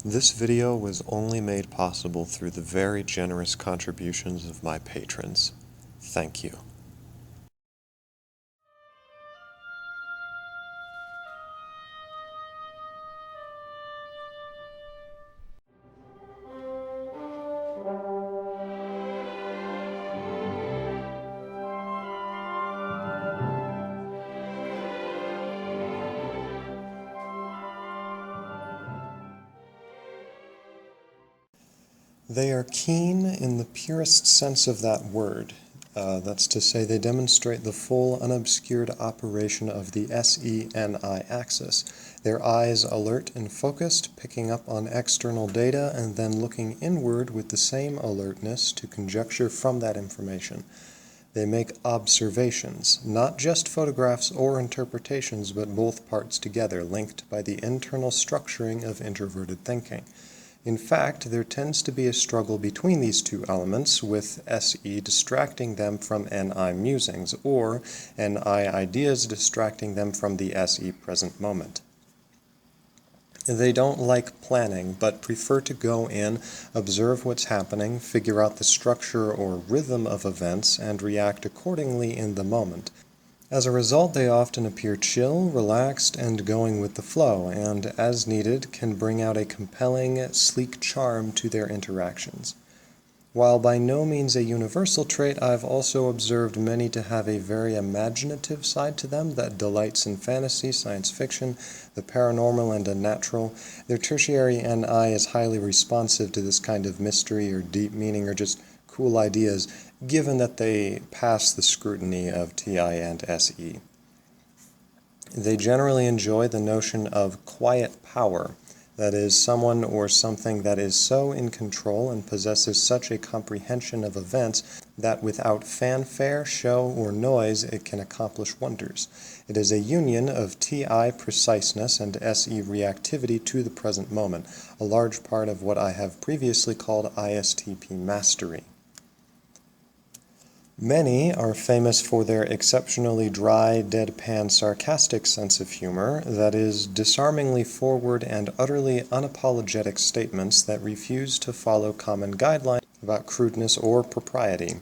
This video was only made possible through the very generous contributions of my patrons. Thank you. They are keen in the purest sense of that word. That's to say, they demonstrate the full, unobscured operation of the SE-NI axis. Their eyes alert and focused, picking up on external data and then looking inward with the same alertness to conjecture from that information. They make observations, not just photographs or interpretations, but both parts together, linked by the internal structuring of introverted thinking. In fact, there tends to be a struggle between these two elements, with SE distracting them from NI musings, or NI ideas distracting them from the SE present moment. They don't like planning, but prefer to go in, observe what's happening, figure out the structure or rhythm of events, and react accordingly in the moment. As a result, they often appear chill, relaxed, and going with the flow, and, as needed, can bring out a compelling, sleek charm to their interactions. While by no means a universal trait, I've also observed many to have a very imaginative side to them that delights in fantasy, science fiction, the paranormal, and unnatural. Their tertiary NI is highly responsive to this kind of mystery or deep meaning or just cool ideas, given that they pass the scrutiny of TI and SE. They generally enjoy the notion of quiet power, that is, someone or something that is so in control and possesses such a comprehension of events that without fanfare, show, or noise it can accomplish wonders. It is a union of TI preciseness and SE reactivity to the present moment, a large part of what I have previously called ISTP mastery. Many are famous for their exceptionally dry, deadpan, sarcastic sense of humor, that is, disarmingly forward and utterly unapologetic statements that refuse to follow common guidelines about crudeness or propriety.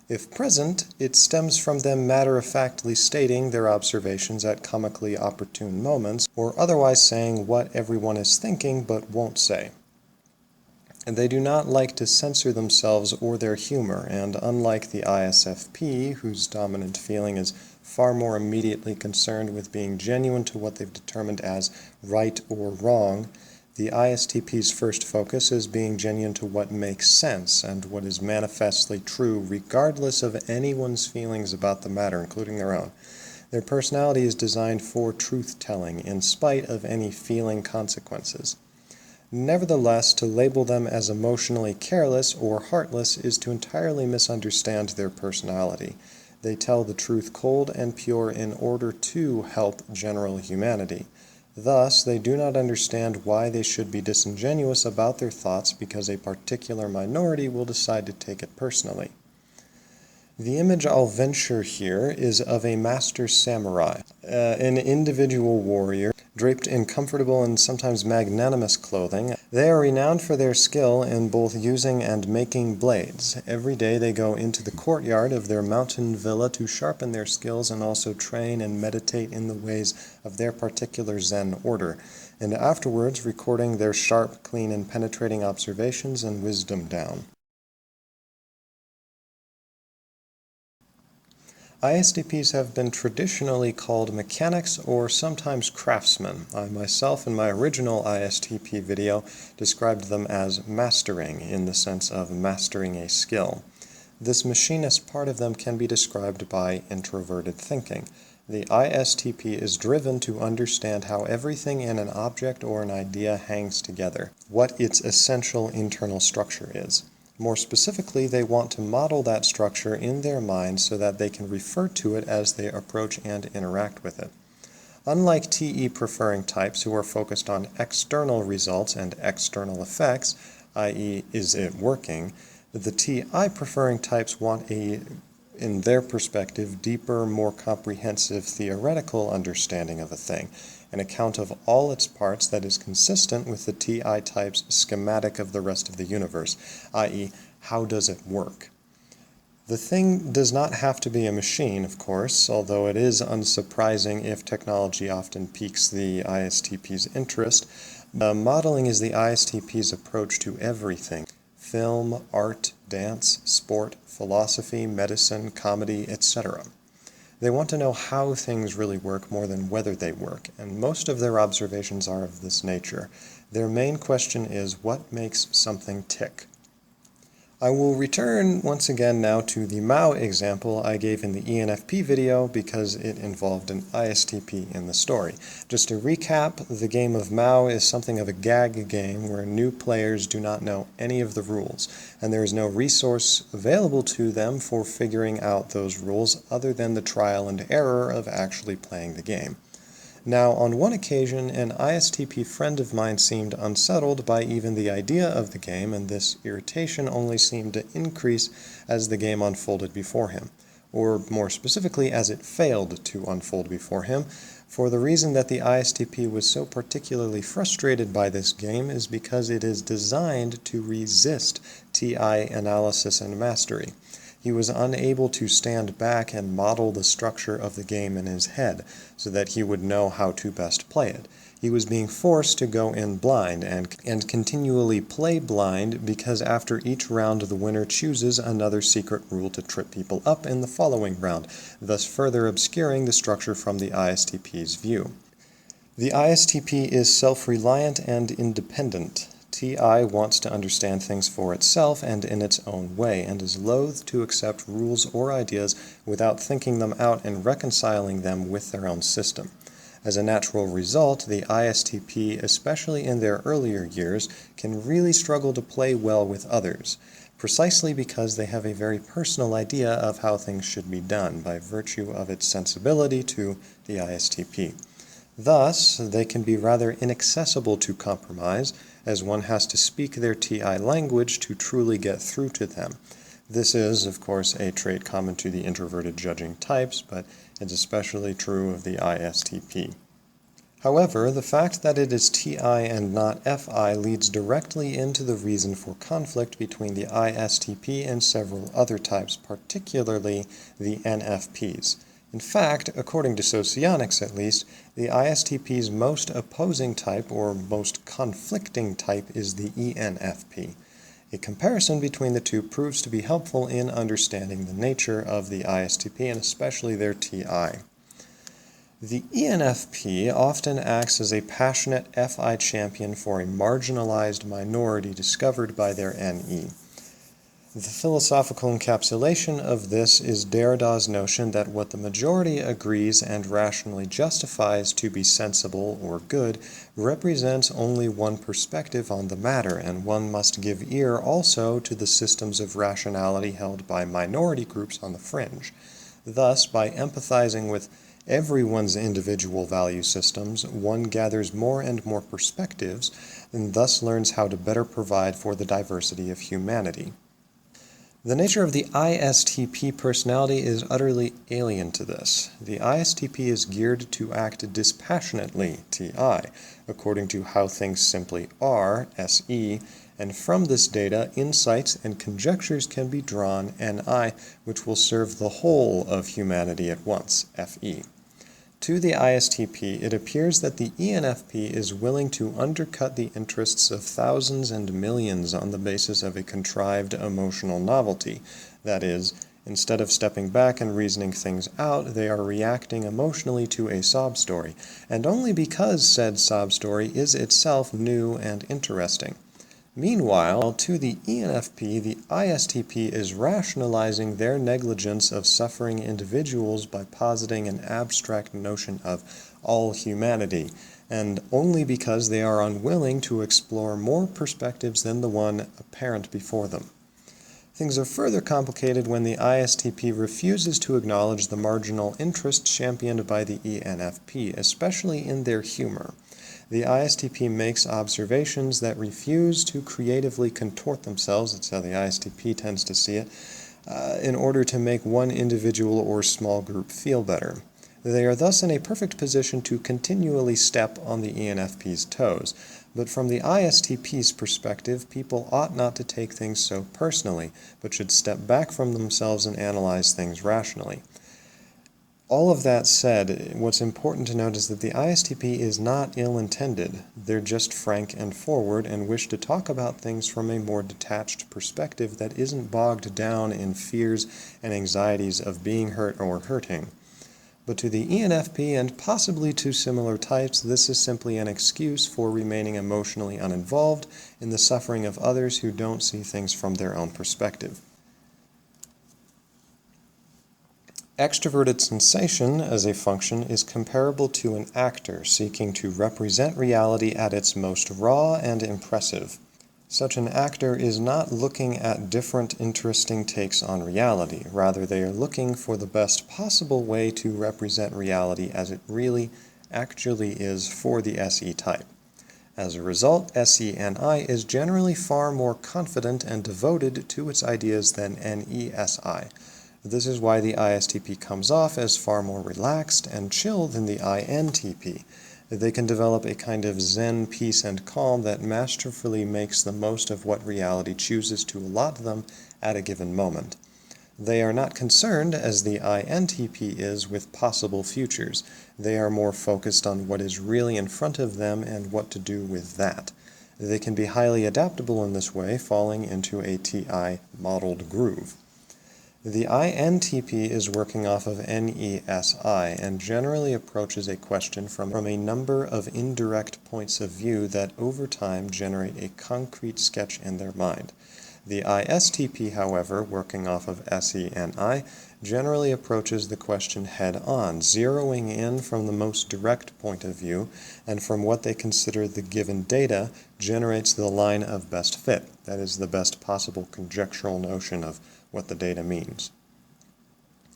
If present, it stems from them matter-of-factly stating their observations at comically opportune moments, or otherwise saying what everyone is thinking but won't say. And they do not like to censor themselves or their humor, and unlike the ISFP, whose dominant feeling is far more immediately concerned with being genuine to what they've determined as right or wrong, the ISTP's first focus is being genuine to what makes sense and what is manifestly true, regardless of anyone's feelings about the matter, including their own. Their personality is designed for truth-telling, in spite of any feeling consequences. Nevertheless, to label them as emotionally careless or heartless is to entirely misunderstand their personality. They tell the truth cold and pure in order to help general humanity. Thus, they do not understand why they should be disingenuous about their thoughts because a particular minority will decide to take it personally. The image I'll venture here is of a master samurai, an individual warrior draped in comfortable and sometimes magnanimous clothing. They are renowned for their skill in both using and making blades. Every day they go into the courtyard of their mountain villa to sharpen their skills and also train and meditate in the ways of their particular Zen order, and afterwards recording their sharp, clean, and penetrating observations and wisdom down. ISTPs have been traditionally called mechanics or sometimes craftsmen. I myself, in my original ISTP video, described them as mastering, in the sense of mastering a skill. This machinist part of them can be described by introverted thinking. The ISTP is driven to understand how everything in an object or an idea hangs together, what its essential internal structure is. More specifically, they want to model that structure in their mind so that they can refer to it as they approach and interact with it. Unlike TE-preferring types who are focused on external results and external effects, i.e., is it working, the TI-preferring types want a in their perspective, deeper, more comprehensive theoretical understanding of a thing, an account of all its parts that is consistent with the TI type's schematic of the rest of the universe, i.e., how does it work? The thing does not have to be a machine, of course, although it is unsurprising if technology often piques the ISTP's interest. Modeling is the ISTP's approach to everything: film, art, dance, sport, philosophy, medicine, comedy, etc. They want to know how things really work more than whether they work, and most of their observations are of this nature. Their main question is, what makes something tick? I will return once again now to the Mao example I gave in the ENFP video because it involved an ISTP in the story. Just to recap, the game of Mao is something of a gag game where new players do not know any of the rules, and there is no resource available to them for figuring out those rules other than the trial and error of actually playing the game. Now, on one occasion, an ISTP friend of mine seemed unsettled by even the idea of the game, and this irritation only seemed to increase as the game unfolded before him, or more specifically, as it failed to unfold before him. For the reason that the ISTP was so particularly frustrated by this game is because it is designed to resist TI analysis and mastery. He was unable to stand back and model the structure of the game in his head so that he would know how to best play it. He was being forced to go in blind and continually play blind because after each round the winner chooses another secret rule to trip people up in the following round, thus further obscuring the structure from the ISTP's view. The ISTP is self-reliant and independent. TI wants to understand things for itself and in its own way, and is loath to accept rules or ideas without thinking them out and reconciling them with their own system. As a natural result, the ISTP, especially in their earlier years, can really struggle to play well with others, precisely because they have a very personal idea of how things should be done by virtue of its sensibility to the ISTP. Thus, they can be rather inaccessible to compromise, as one has to speak their TI language to truly get through to them. This is, of course, a trait common to the introverted judging types, but it's especially true of the ISTP. However, the fact that it is TI and not FI leads directly into the reason for conflict between the ISTP and several other types, particularly the NFPs. In fact, according to Socionics at least, the ISTP's most opposing type, or most conflicting type, is the ENFP. A comparison between the two proves to be helpful in understanding the nature of the ISTP and especially their TI. The ENFP often acts as a passionate FI champion for a marginalized minority discovered by their NE. The philosophical encapsulation of this is Derrida's notion that what the majority agrees and rationally justifies to be sensible or good represents only one perspective on the matter, and one must give ear also to the systems of rationality held by minority groups on the fringe. Thus, by empathizing with everyone's individual value systems, one gathers more and more perspectives, and thus learns how to better provide for the diversity of humanity. The nature of the ISTP personality is utterly alien to this. The ISTP is geared to act dispassionately, TI, according to how things simply are, SE, and from this data, insights and conjectures can be drawn, NI, which will serve the whole of humanity at once, FE. To the ISTP, it appears that the ENFP is willing to undercut the interests of thousands and millions on the basis of a contrived emotional novelty. That is, instead of stepping back and reasoning things out, they are reacting emotionally to a sob story, and only because said sob story is itself new and interesting. Meanwhile, to the ENFP, the ISTP is rationalizing their negligence of suffering individuals by positing an abstract notion of all humanity, and only because they are unwilling to explore more perspectives than the one apparent before them. Things are further complicated when the ISTP refuses to acknowledge the marginal interest championed by the ENFP, especially in their humor. The ISTP makes observations that refuse to creatively contort themselves, that's how the ISTP tends to see it, in order to make one individual or small group feel better. They are thus in a perfect position to continually step on the ENFP's toes, but from the ISTP's perspective, people ought not to take things so personally, but should step back from themselves and analyze things rationally. All of that said, what's important to note is that the ISTP is not ill-intended. They're just frank and forward and wish to talk about things from a more detached perspective that isn't bogged down in fears and anxieties of being hurt or hurting. But to the ENFP and possibly to similar types, this is simply an excuse for remaining emotionally uninvolved in the suffering of others who don't see things from their own perspective. Extroverted sensation as a function is comparable to an actor seeking to represent reality at its most raw and impressive. Such an actor is not looking at different interesting takes on reality. Rather, they are looking for the best possible way to represent reality as it really actually is for the SE type. As a result, SENI is generally far more confident and devoted to its ideas than NESI. This is why the ISTP comes off as far more relaxed and chill than the INTP. They can develop a kind of zen peace and calm that masterfully makes the most of what reality chooses to allot them at a given moment. They are not concerned, as the INTP is, with possible futures. They are more focused on what is really in front of them and what to do with that. They can be highly adaptable in this way, falling into a TI-modeled groove. The INTP is working off of NESI and generally approaches a question from a number of indirect points of view that over time generate a concrete sketch in their mind. The ISTP, however, working off of SENI, generally approaches the question head-on, zeroing in from the most direct point of view, and from what they consider the given data, generates the line of best fit, that is, the best possible conjectural notion of what the data means.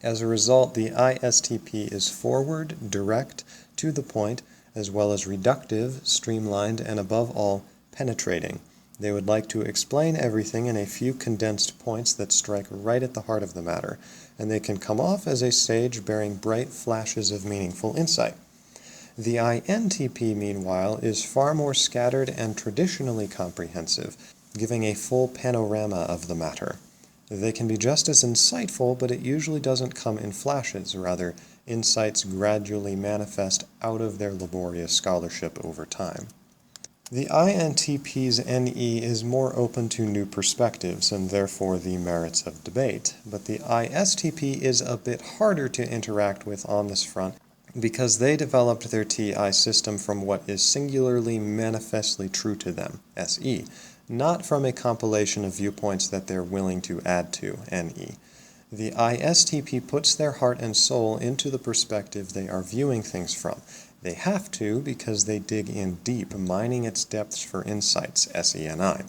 As a result, the ISTP is forward, direct, to the point, as well as reductive, streamlined, and above all, penetrating. They would like to explain everything in a few condensed points that strike right at the heart of the matter, and they can come off as a sage bearing bright flashes of meaningful insight. The INTP, meanwhile, is far more scattered and traditionally comprehensive, giving a full panorama of the matter. They can be just as insightful, but it usually doesn't come in flashes. Rather, insights gradually manifest out of their laborious scholarship over time. The INTP's NE is more open to new perspectives and therefore the merits of debate, but the ISTP is a bit harder to interact with on this front because they developed their TI system from what is singularly manifestly true to them, SE, not from a compilation of viewpoints that they're willing to add to, NE. The ISTP puts their heart and soul into the perspective they are viewing things from. They have to because they dig in deep, mining its depths for insights, SENI,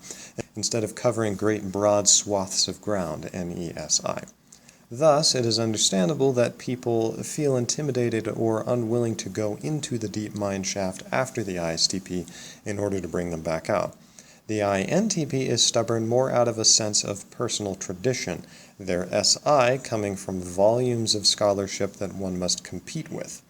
instead of covering great broad swaths of ground, NESI. Thus, it is understandable that people feel intimidated or unwilling to go into the deep mine shaft after the ISTP in order to bring them back out. The INTP is stubborn more out of a sense of personal tradition, their SI coming from volumes of scholarship that one must compete with.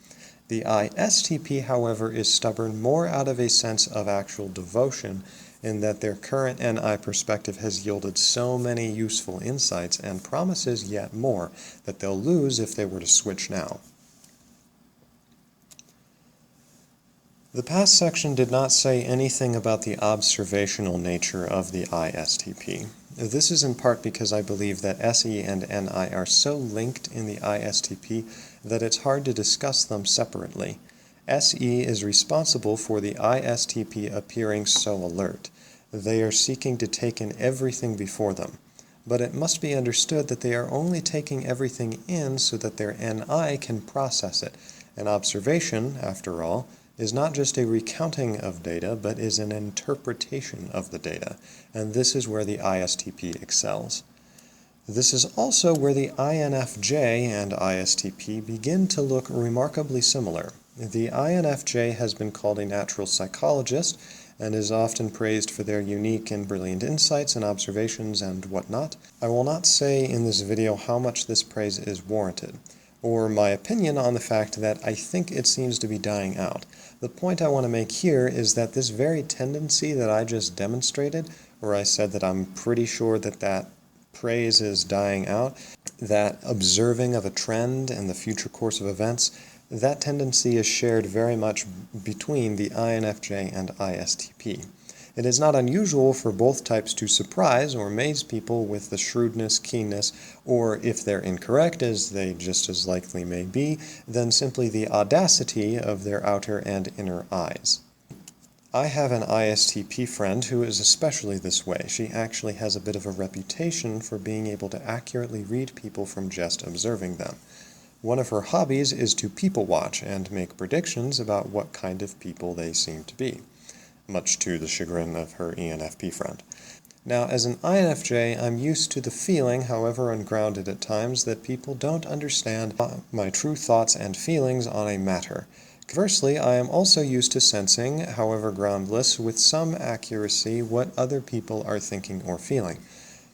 The ISTP, however, is stubborn more out of a sense of actual devotion in that their current NI perspective has yielded so many useful insights and promises yet more that they'll lose if they were to switch now. The past section did not say anything about the observational nature of the ISTP. This is in part because I believe that SE and NI are so linked in the ISTP that it's hard to discuss them separately. SE is responsible for the ISTP appearing so alert. They are seeking to take in everything before them. But it must be understood that they are only taking everything in so that their NI can process it. An observation, after all, is not just a recounting of data, but is an interpretation of the data, and this is where the ISTP excels. This is also where the INFJ and ISTP begin to look remarkably similar. The INFJ has been called a natural psychologist, and is often praised for their unique and brilliant insights and observations and whatnot. I will not say in this video how much this praise is warranted, or my opinion on the fact that I think it seems to be dying out. The point I want to make here is that this very tendency that I just demonstrated, where I said that I'm pretty sure that that praise is dying out, that observing of a trend and the future course of events, that tendency is shared very much between the INFJ and ISTP. It is not unusual for both types to surprise or amaze people with the shrewdness, keenness, or if they're incorrect, as they just as likely may be, then simply the audacity of their outer and inner eyes. I have an ISTP friend who is especially this way. She actually has a bit of a reputation for being able to accurately read people from just observing them. One of her hobbies is to people watch and make predictions about what kind of people they seem to be, much to the chagrin of her ENFP friend. Now, as an INFJ, I'm used to the feeling, however ungrounded at times, that people don't understand my true thoughts and feelings on a matter. Conversely, I am also used to sensing, however groundless, with some accuracy what other people are thinking or feeling.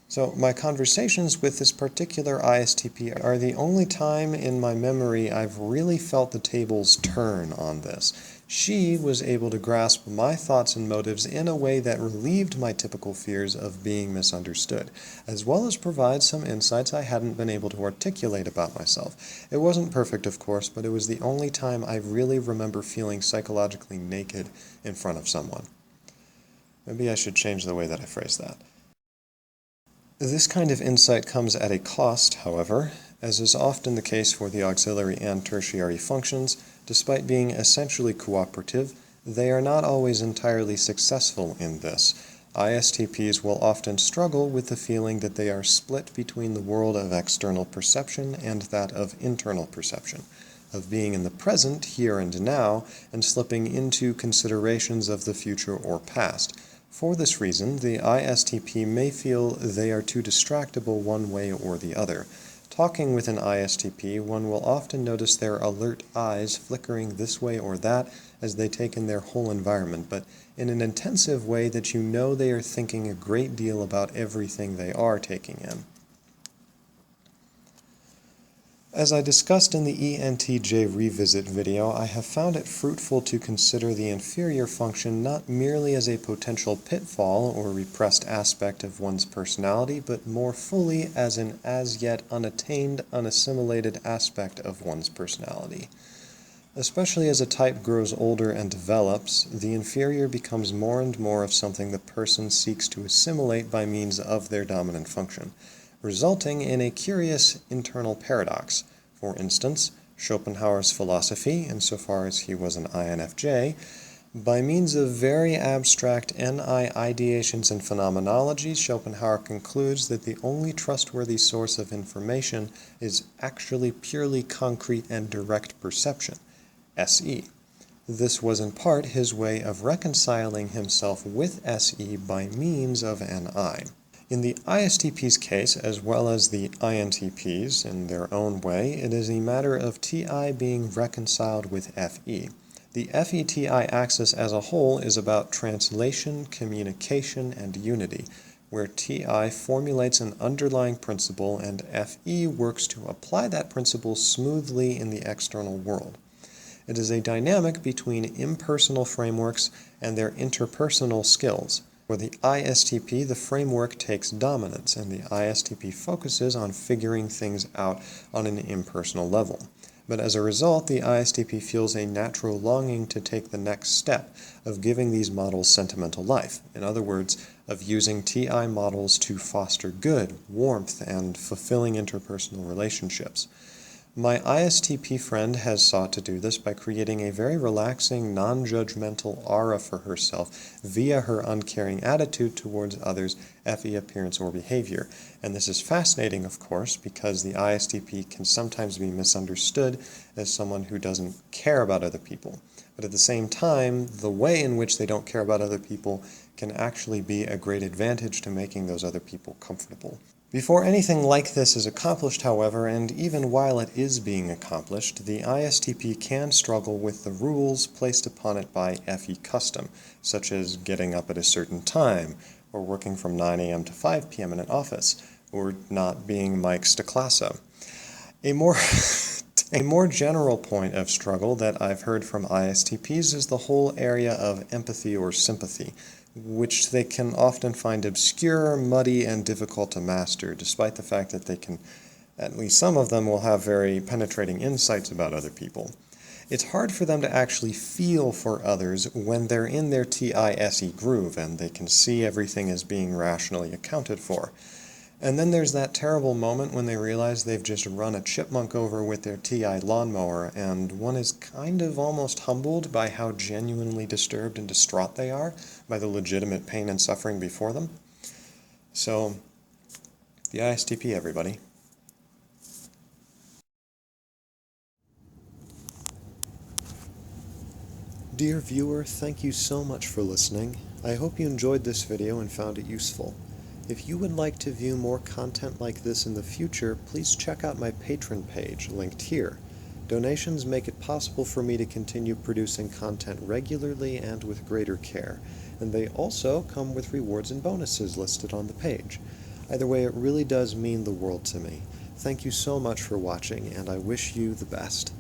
So my conversations with this particular ISTP are the only time in my memory I've really felt the tables turn on this. She was able to grasp my thoughts and motives in a way that relieved my typical fears of being misunderstood, as well as provide some insights I hadn't been able to articulate about myself. It wasn't perfect, of course, but it was the only time I really remember feeling psychologically naked in front of someone. Maybe I should change the way that I phrase that. This kind of insight comes at a cost, however, as is often the case for the auxiliary and tertiary functions. Despite being essentially cooperative, they are not always entirely successful in this. ISTPs will often struggle with the feeling that they are split between the world of external perception and that of internal perception, of being in the present, here and now, and slipping into considerations of the future or past. For this reason, the ISTP may feel they are too distractible one way or the other. Talking with an ISTP, one will often notice their alert eyes flickering this way or that as they take in their whole environment, but in an intensive way that you know they are thinking a great deal about everything they are taking in. As I discussed in the ENTJ revisit video, I have found it fruitful to consider the inferior function not merely as a potential pitfall or repressed aspect of one's personality, but more fully as an as-yet unattained, unassimilated aspect of one's personality. Especially as a type grows older and develops, the inferior becomes more and more of something the person seeks to assimilate by means of their dominant function, resulting in a curious internal paradox. For instance, Schopenhauer's philosophy, insofar as he was an INFJ, by means of very abstract NI ideations and phenomenologies, Schopenhauer concludes that the only trustworthy source of information is actually purely concrete and direct perception, SE. This was in part his way of reconciling himself with SE by means of NI. In the ISTP's case, as well as the INTP's in their own way, it is a matter of TI being reconciled with FE. The FE-TI axis as a whole is about translation, communication, and unity, where TI formulates an underlying principle and FE works to apply that principle smoothly in the external world. It is a dynamic between impersonal frameworks and their interpersonal skills. For the ISTP, the framework takes dominance, and the ISTP focuses on figuring things out on an impersonal level. But as a result, the ISTP feels a natural longing to take the next step of giving these models sentimental life. In other words, of using TI models to foster good, warmth, and fulfilling interpersonal relationships. My ISTP friend has sought to do this by creating a very relaxing, non-judgmental aura for herself via her uncaring attitude towards others' FE appearance or behavior. And this is fascinating, of course, because the ISTP can sometimes be misunderstood as someone who doesn't care about other people. But at the same time, the way in which they don't care about other people can actually be a great advantage to making those other people comfortable. Before anything like this is accomplished, however, and even while it is being accomplished, the ISTP can struggle with the rules placed upon it by FE custom, such as getting up at a certain time, or working from 9 a.m. to 5 p.m. in an office, or not being Mike's de Classo. A more general point of struggle that I've heard from ISTPs is the whole area of empathy or sympathy, which they can often find obscure, muddy, and difficult to master, despite the fact that they can, at least some of them, will have very penetrating insights about other people. It's hard for them to actually feel for others when they're in their TISE groove and they can see everything as being rationally accounted for. And then there's that terrible moment when they realize they've just run a chipmunk over with their TI lawnmower, and one is kind of almost humbled by how genuinely disturbed and distraught they are by the legitimate pain and suffering before them. So, the ISTP, everybody. Dear viewer, thank you so much for listening. I hope you enjoyed this video and found it useful. If you would like to view more content like this in the future, please check out my Patreon page, linked here. Donations make it possible for me to continue producing content regularly and with greater care, and they also come with rewards and bonuses listed on the page. Either way, it really does mean the world to me. Thank you so much for watching, and I wish you the best.